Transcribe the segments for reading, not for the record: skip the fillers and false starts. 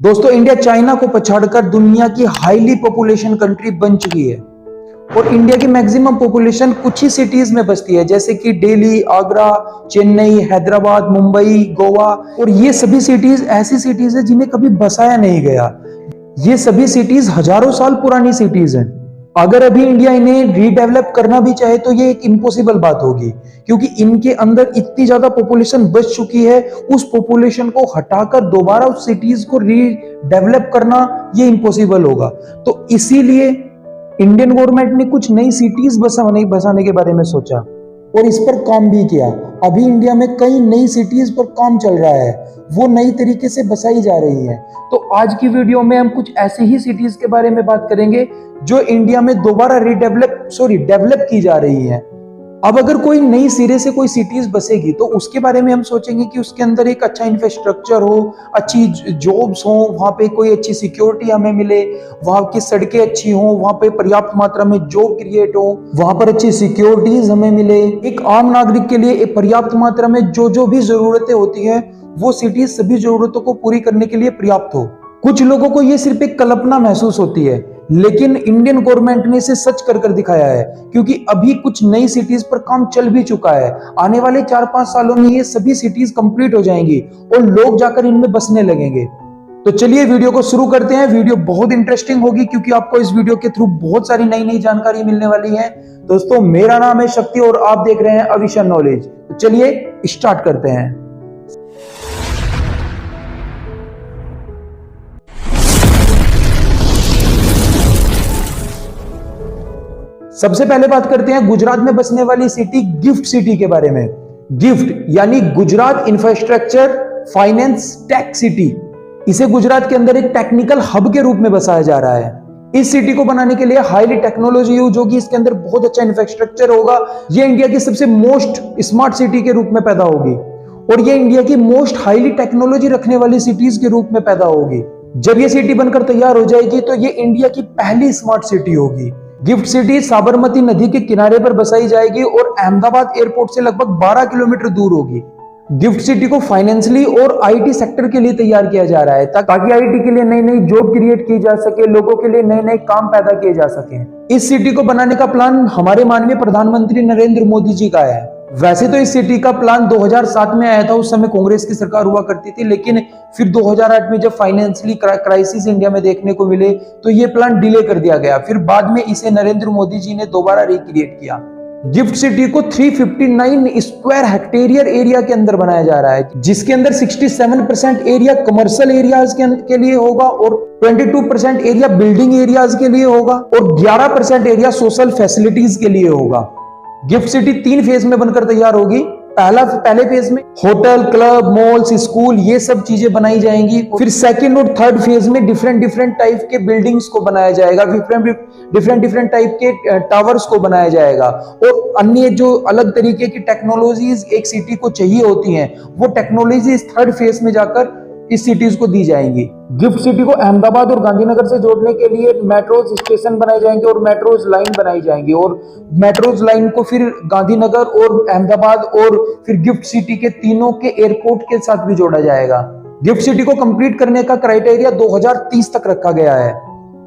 दोस्तों, India China को पछाड़कर दुनिया की हाईली पॉपुलेशन कंट्री बन चुकी है और इंडिया की मैक्सिमम पॉपुलेशन कुछ ही सिटीज में बसती है, जैसे कि दिल्ली, आगरा, चेन्नई, हैदराबाद, मुंबई, गोवा। और ये सभी सिटीज ऐसी सिटीज है जिन्हें कभी बसाया नहीं गया। ये सभी सिटीज हजारों साल पुरानी सिटीज हैं। अगर अभी इंडिया इन्हें रीडेवलप करना भी चाहे तो ये एक इम्पॉसिबल बात होगी, क्योंकि इनके अंदर इतनी ज्यादा पॉपुलेशन बच चुकी है। उस पॉपुलेशन को हटाकर दोबारा उस सिटीज को रीडेवलप करना ये इम्पॉसिबल होगा। तो इसीलिए इंडियन गवर्नमेंट ने कुछ नई सिटीज बसाने के बारे में सोचा और इस पर काम भी किया। अभी इंडिया में कई नई सिटीज पर काम चल रहा है, वो नई तरीके से बसाई जा रही हैं। तो आज की वीडियो में हम कुछ ऐसे ही सिटीज के बारे में बात करेंगे जो इंडिया में दोबारा डेवलप की जा रही हैं। अब अगर कोई नई सिरे से कोई सिटीज बसेगी तो उसके बारे में हम सोचेंगे कि उसके अंदर एक अच्छा इंफ्रास्ट्रक्चर हो, अच्छी जॉब्स हो, वहां पे कोई अच्छी सिक्योरिटी हमें मिले, वहां की सड़कें अच्छी हो, वहां पे पर्याप्त मात्रा में जॉब क्रिएट हो, वहां पर अच्छी सिक्योरिटीज हमें मिले। एक आम नागरिक के लिए एक पर्याप्त मात्रा में जो भी जरूरतें होती है वो सिटीज सभी जरूरतों को पूरी करने के लिए पर्याप्त हो। कुछ लोगों को ये सिर्फ एक कल्पना महसूस होती है, लेकिन इंडियन गवर्नमेंट ने इसे सच कर दिखाया है, क्योंकि अभी कुछ नई सिटीज पर काम चल भी चुका है। आने वाले 4-5 सालों में ये सभी सिटीज कंप्लीट हो जाएंगी और लोग जाकर इनमें बसने लगेंगे। तो चलिए वीडियो को शुरू करते हैं। वीडियो बहुत इंटरेस्टिंग होगी क्योंकि आपको इस वीडियो के थ्रू बहुत सारी नई जानकारी मिलने वाली है। दोस्तों, मेरा नाम है शक्ति और आप देख रहे हैं अविशन नॉलेज। तो चलिए स्टार्ट करते हैं। सबसे पहले बात करते हैं गुजरात में बसने वाली सिटी गिफ्ट सिटी के बारे में। गिफ्ट यानी Gujarat infrastructure finance tech city. इसे गुजरात के अंदर एक टेक्निकल हब के रूप में बसाया जा रहा है। इस सिटी को बनाने के लिए हाईली टेक्नोलॉजी यूज होगी, इसके अंदर बहुत अच्छा इंफ्रास्ट्रक्चर होगा। ये इंडिया की सबसे मोस्ट स्मार्ट सिटी के रूप में पैदा होगी और ये इंडिया की मोस्ट हाईली टेक्नोलॉजी रखने वाली सिटीज के रूप में पैदा होगी। जब ये सिटी बनकर तैयार हो जाएगी तो ये इंडिया की पहली स्मार्ट सिटी होगी। गिफ्ट सिटी साबरमती नदी के किनारे पर बसाई जाएगी और अहमदाबाद एयरपोर्ट से लगभग 12 किलोमीटर दूर होगी। गिफ्ट सिटी को फाइनेंशियली और आईटी सेक्टर के लिए तैयार किया जा रहा है ताकि आईटी के लिए नई नई जॉब क्रिएट की जा सके, लोगों के लिए नए नए काम पैदा किए जा सके। इस सिटी को बनाने का प्लान हमारे माननीय प्रधानमंत्री नरेंद्र मोदी जी का है। वैसे तो इस सिटी का प्लान 2007 में आया था, उस समय कांग्रेस की सरकार हुआ करती थी, लेकिन फिर 2008 में जब फाइनेंशियली क्राइसिस इंडिया में देखने को मिले तो ये प्लान डिले कर दिया गया। फिर बाद में इसे नरेंद्र मोदी जी ने दोबारा रिक्रिएट किया। गिफ्ट सिटी को 359 स्क्वायर हेक्टेरियर एरिया के अंदर बनाया जा रहा है, जिसके अंदर 67% एरिया कमर्शियल एरियाज के लिए होगा और 22% एरिया बिल्डिंग एरियाज के लिए होगा और 11% एरिया सोशल फैसिलिटीज के लिए होगा। गिफ्ट सिटी 3 फेज में बनकर तैयार होगी। पहले फेज में होटल, क्लब, मॉल्स, स्कूल ये सब चीजें बनाई जाएंगी। फिर सेकंड और थर्ड फेज में डिफरेंट टाइप के बिल्डिंग्स को बनाया जाएगा, डिफरेंट टाइप के टावर्स को बनाया जाएगा और अन्य जो अलग तरीके की टेक्नोलॉजीज एक सिटी को चाहिए होती हैं वो टेक्नोलॉजी थर्ड फेज में जाकर इस सिटीज को दी जाएंगी। गिफ्ट सिटी को अहमदाबाद और गांधीनगर से जोड़ने के लिए मेट्रोज स्टेशन बनाए जाएंगे और मेट्रोज लाइन बनाई जाएंगी और मेट्रोज लाइन को फिर गांधीनगर और अहमदाबाद और फिर गिफ्ट सिटी के तीनों के एयरपोर्ट के साथ भी जोड़ा जाएगा। गिफ्ट सिटी को कंप्लीट करने का क्राइटेरिया 2030 तक रखा गया है।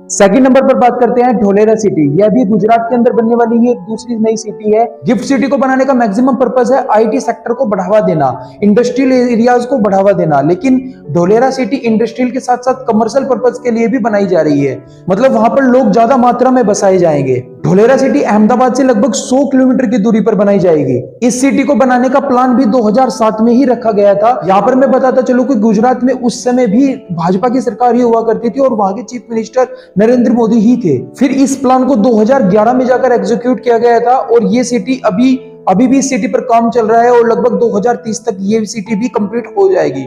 सेकंड नंबर पर बात करते हैं ढोलेरा सिटी। यह भी गुजरात के अंदर बनने वाली ही एक दूसरी नई सिटी है। गिफ्ट सिटी को बनाने का मैक्सिमम पर्पस है आईटी सेक्टर को बढ़ावा देना, इंडस्ट्रियल एरियाज को बढ़ावा देना, लेकिन ढोलेरा सिटी इंडस्ट्रियल के साथ साथ कमर्शियल पर्पस के लिए भी बनाई जा रही है। मतलब वहां पर लोग ज्यादा मात्रा में बसाए जाएंगे। ढोलेरा सिटी अहमदाबाद से लगभग 100 किलोमीटर की दूरी पर बनाई जाएगी। इस सिटी को बनाने का प्लान भी 2007 में ही रखा गया था। यहाँ पर मैं बताता चलूं कि गुजरात में उस समय भी भाजपा की सरकार ही हुआ करती थी और वहां के चीफ मिनिस्टर नरेंद्र मोदी ही थे। फिर इस प्लान को 2011 में जाकर एग्जीक्यूट किया गया था और ये सिटी अभी भी इस सिटी पर काम चल रहा है और लगभग 2030 तक ये सिटी भी कंप्लीट हो जाएगी।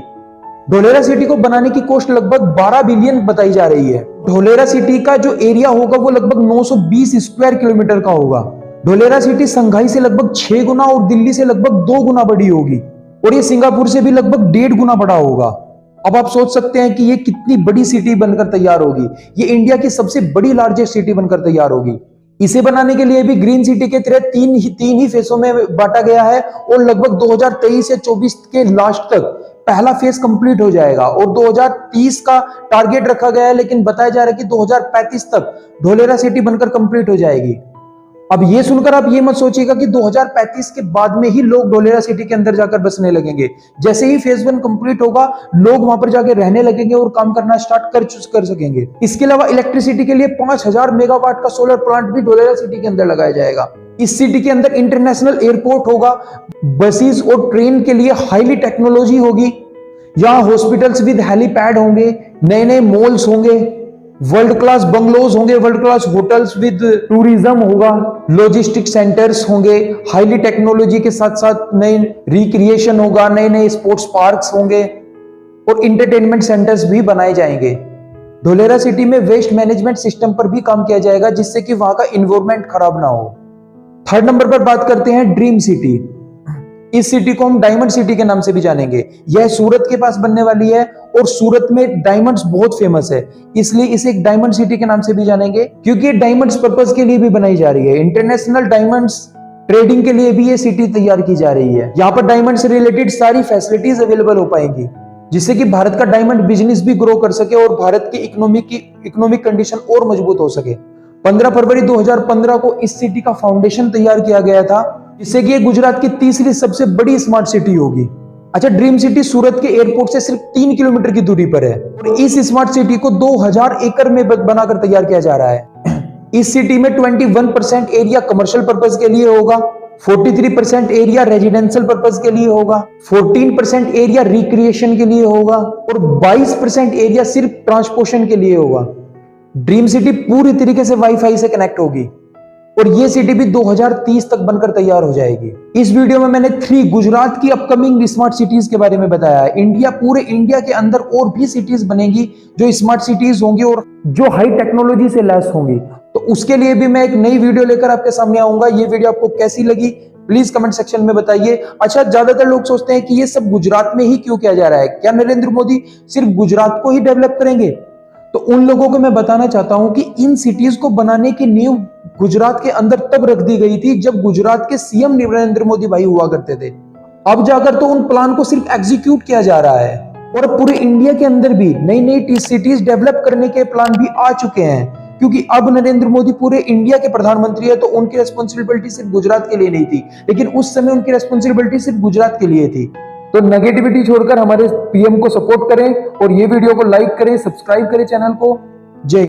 ढोलेरा सिटी को बनाने की कॉस्ट लगभग 12 बिलियन बताई जा रही है। ढोलेरा सिटी का जो एरिया होगा वो लगभग 920 स्क्वायर किलोमीटर का होगा। ढोलेरा सिटी संघाई से लगभग 6 गुना और दिल्ली से लगभग 2 गुना बड़ी होगी और ये सिंगापुर से भी लगभग 1.5 गुना बड़ा होगा। अब आप सोच सकते हैं कि ये कितनी बड़ी सिटी बनकर तैयार होगी। ये इंडिया की सबसे बड़ी लार्जेस्ट सिटी बनकर तैयार होगी। इसे बनाने के लिए भी ग्रीन सिटी के तहत तीन ही फेसों में बांटा गया है और लगभग 2023 से 24 के लास्ट तक पहला फेज कंप्लीट हो जाएगा और 2030 का टारगेट रखा गया है, लेकिन बताया जा रहा है कि 2035 तक धोलेरा सिटी बनकर कंप्लीट हो जाएगी। अब ये सुनकर आप ये मत सोचिएगा कि 2035 के बाद में ही लोग धोलेरा सिटी के अंदर जाकर बसने लगेंगे। जैसे ही फेज 1 कंप्लीट होगा, लोग वहां पर जाकर रहने लगेंगे और काम करना स्टार्ट कर सकेंगे। इसके अलावा इलेक्ट्रिसिटी के लिए 5000 मेगावाट का सोलर प्लांट भी धोलेरा सिटी के अंदर लगाया जाएगा। इस सिटी के अंदर इंटरनेशनल एयरपोर्ट होगा, बसेस और ट्रेन के लिए हाईली टेक्नोलॉजी होगी, यहाँ हॉस्पिटल्स विद हेलीपैड होंगे, नए नए मॉल्स होंगे, वर्ल्ड क्लास बंगलोज होंगे, world class hotels with tourism होगा, लॉजिस्टिक सेंटर्स होंगे, हाईली टेक्नोलॉजी के साथ साथ नए रिक्रिएशन होगा, नए नए स्पोर्ट्स पार्क्स होंगे और इंटरटेनमेंट सेंटर्स भी बनाए जाएंगे। धोलेरा सिटी में वेस्ट मैनेजमेंट सिस्टम पर भी काम किया जाएगा, जिससे कि वहां का इन्वायरमेंट खराब ना हो। थर्ड नंबर पर बात करते हैं ड्रीम सिटी। इस सिटी को हम डायमंड सिटी के नाम से भी जानेंगे। यह सूरत के पास बनने वाली है और सूरत में डायमंड्स बहुत फेमस है, इसलिए इसे एक डायमंड सिटी के नाम से भी जानेंगे, क्योंकि ये डायमंड्स पर्पस के लिए भी बनाई जा रही है। इंटरनेशनल डायमंड्स ट्रेडिंग के लिए भी ये सिटी तैयार की जा रही है। यहाँ पर डायमंड से रिलेटेड सारी फैसिलिटीज अवेलेबल हो पाएंगी, जिससे कि भारत का डायमंड बिजनेस भी ग्रो कर सके और भारत की इकोनॉमिक कंडीशन और मजबूत हो सके। 15 फरवरी 2015 को इस सिटी का फाउंडेशन तैयार किया गया था, जिससे कि ये गुजरात की तीसरी सबसे बड़ी स्मार्ट सिटी होगी। अच्छा, ड्रीम सिटी सूरत के एयरपोर्ट से सिर्फ 3 किलोमीटर की दूरी पर है और इस स्मार्ट सिटी को 2000 एकड़ में बनाकर तैयार किया जा रहा है। इस सिटी में 21% एरिया कमर्शियल पर्पस के लिए होगा, 43% एरिया रेजिडेंशियल पर्पस के लिए होगा, 14% एरिया रिक्रिएशन के लिए होगा और 22% एरिया सिर्फ ट्रांसपोर्टेशन के लिए होगा। ड्रीम सिटी पूरी तरीके से वाईफाई से कनेक्ट होगी और ये सिटी भी 2030 तक बनकर तैयार हो जाएगी। इस वीडियो में मैंने 3 गुजरात की अपकमिंग स्मार्ट सिटीज के बारे में बताया है। पूरे इंडिया के अंदर और भी सिटीज बनेगी जो स्मार्ट सिटीज होंगी और जो हाई टेक्नोलॉजी से लैस होंगी, तो उसके लिए भी मैं एक नई वीडियो लेकर आपके सामने आऊंगा। ये वीडियो आपको कैसी लगी प्लीज कमेंट सेक्शन में बताइए। अच्छा, ज्यादातर लोग सोचते हैं कि ये सब गुजरात में ही क्यों किया जा रहा है, क्या नरेंद्र मोदी सिर्फ गुजरात को ही डेवलप करेंगे? तो उन लोगों को मैं बताना चाहता हूं कि इन सिटीज को बनाने की नींव गुजरात के अंदर तब रख दी गई थी जब गुजरात के सीएम नरेंद्र मोदी भाई हुआ करते थे। अब जाकर तो उन प्लान को सिर्फ एग्जीक्यूट किया जा रहा है और पूरे इंडिया के अंदर भी नई नई सिटीज डेवलप करने के प्लान भी आ चुके हैं, क्योंकि अब नरेंद्र मोदी पूरे इंडिया के प्रधानमंत्री है, तो उनकी रिस्पॉन्सिबिलिटी सिर्फ गुजरात के लिए नहीं थी, लेकिन उस समय उनकी रिस्पॉन्सिबिलिटी सिर्फ गुजरात के लिए थी। तो नेगेटिविटी छोड़कर हमारे पीएम को सपोर्ट करें और ये वीडियो को लाइक करें, सब्सक्राइब करें चैनल को। जय